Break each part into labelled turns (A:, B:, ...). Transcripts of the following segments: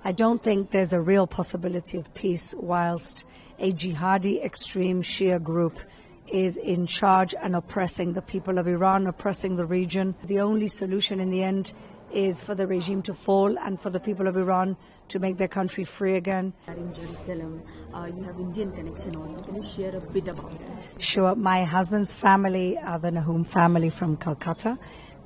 A: I don't think there's a real possibility of peace whilst a jihadi extreme Shia group is in charge and oppressing the people of Iran, oppressing the region. The only solution in the end is for the regime to fall and for the people of Iran to make their country free again.
B: In Jerusalem, you have Indian connection also. Can you share a bit about that?
A: Sure. My husband's family are the Nahoum family from Calcutta.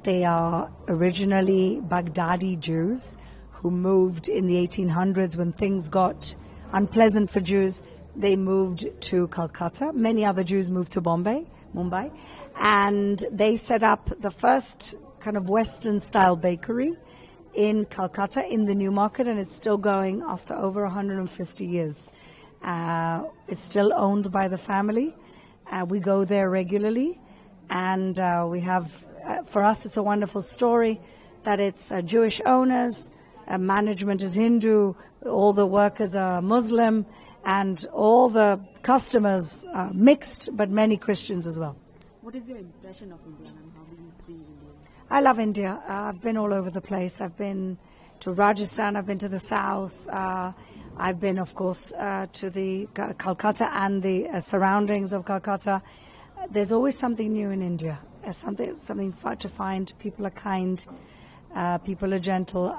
A: They are originally Baghdadi Jews who moved in the 1800s when things got unpleasant for Jews. They moved to Calcutta. Many other Jews moved to Mumbai, and they set up the first kind of Western-style bakery in Calcutta in the New Market, and it's still going after over 150 years. It's still owned by the family. We go there regularly, and we have, for us, it's a wonderful story that it's Jewish owners, management is Hindu, all the workers are Muslim, and all the customers are mixed, but many Christians as well.
B: What is your impression of India and how do you see India?
A: I love India. I've been all over the place. I've been to Rajasthan, I've been to the south. I've been, of course, to the Calcutta and the surroundings of Calcutta. There's always something new in India, something fun to find. People are kind, people are gentle.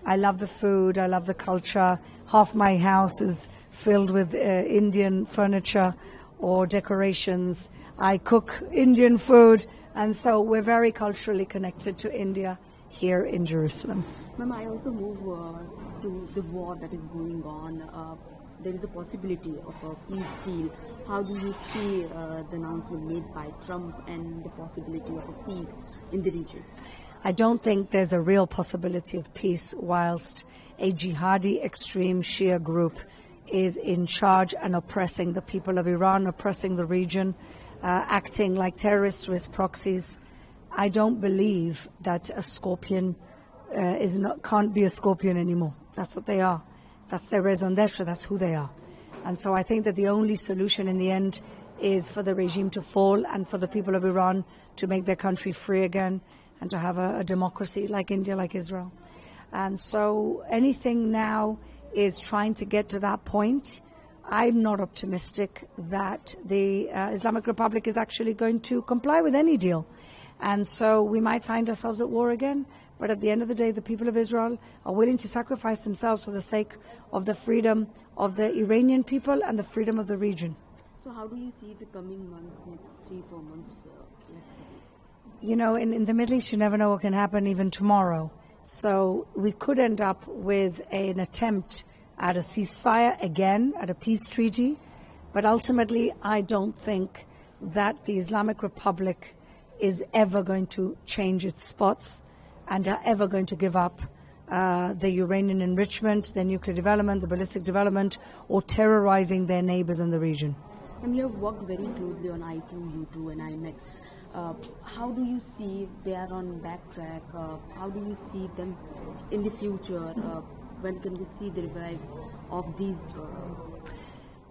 A: I love the food, I love the culture. Half my house is filled with Indian furniture or decorations. I cook Indian food, and so we're very culturally connected to India here in Jerusalem.
B: Ma'am, I also move to the war that is going on. There is a possibility of a peace deal. How do you see the announcement made by Trump and the possibility of a peace in the region?
A: I don't think there's a real possibility of peace whilst a jihadi extreme Shia group is in charge and oppressing the people of Iran, oppressing the region, acting like terrorists with proxies. I don't believe that a scorpion can't be a scorpion anymore. That's what they are. That's their raison d'etre. That's who they are. And so I think that the only solution in the end is for the regime to fall and for the people of Iran to make their country free again and to have a democracy like India, like Israel. And so anything now is trying to get to that point. I'm not optimistic that the Islamic Republic is actually going to comply with any deal. And so we might find ourselves at war again. But at the end of the day, the people of Israel are willing to sacrifice themselves for the sake of the freedom of the Iranian people and the freedom of the region.
B: So how do you see the coming months, next 3-4 months?
A: You know, in the Middle East, you never know what can happen even tomorrow. So we could end up with an attempt at a ceasefire again, at a peace treaty. But ultimately, I don't think that the Islamic Republic is ever going to change its spots and are ever going to give up the uranium enrichment, the nuclear development, the ballistic development, or terrorizing their neighbors in the region.
B: And you have worked very closely on I2, U2 and IMEC. How do you see they are on backtrack? How do you see them in the future? When can we see the revive of these?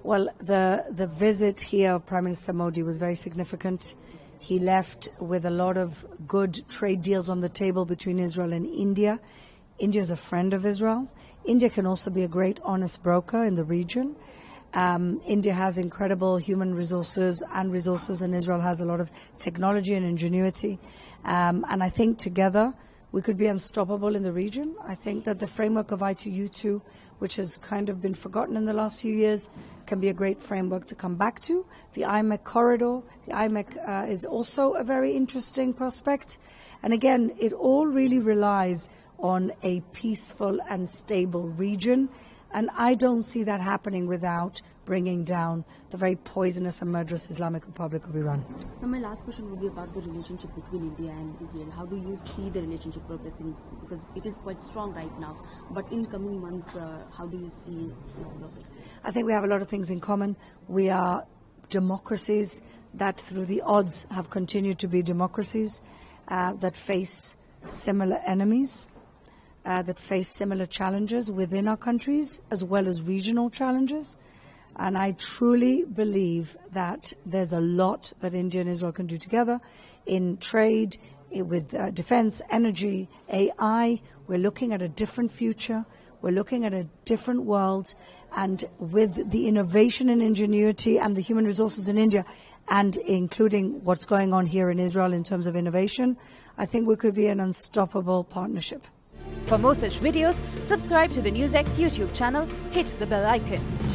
A: Well, the visit here of Prime Minister Modi was very significant. He left with a lot of good trade deals on the table between Israel and India. India is a friend of Israel. India can also be a great honest broker in the region. India has incredible human resources and Israel has a lot of technology and ingenuity. And I think together we could be unstoppable in the region. I think that the framework of I2U2, which has kind of been forgotten in the last few years, can be a great framework to come back to. The IMEC corridor, the IMEC is also a very interesting prospect. And again, it all really relies on a peaceful and stable region. And I don't see that happening without bringing down the very poisonous and murderous Islamic Republic of Iran.
B: Now my last question would be about the relationship between India and Israel. How do you see the relationship progressing? Because it is quite strong right now. But in coming months, how do you see it progressing?
A: I think we have a lot of things in common. We are democracies that through the odds have continued to be democracies that face similar enemies. That face similar challenges within our countries as well as regional challenges. And I truly believe that there's a lot that India and Israel can do together in trade, with defense, energy, AI. We're looking at a different future. We're looking at a different world, and with the innovation and ingenuity and the human resources in India, and including what's going on here in Israel in terms of innovation, I think we could be an unstoppable partnership.
C: For more such videos, subscribe to the NewsX YouTube channel, hit the bell icon.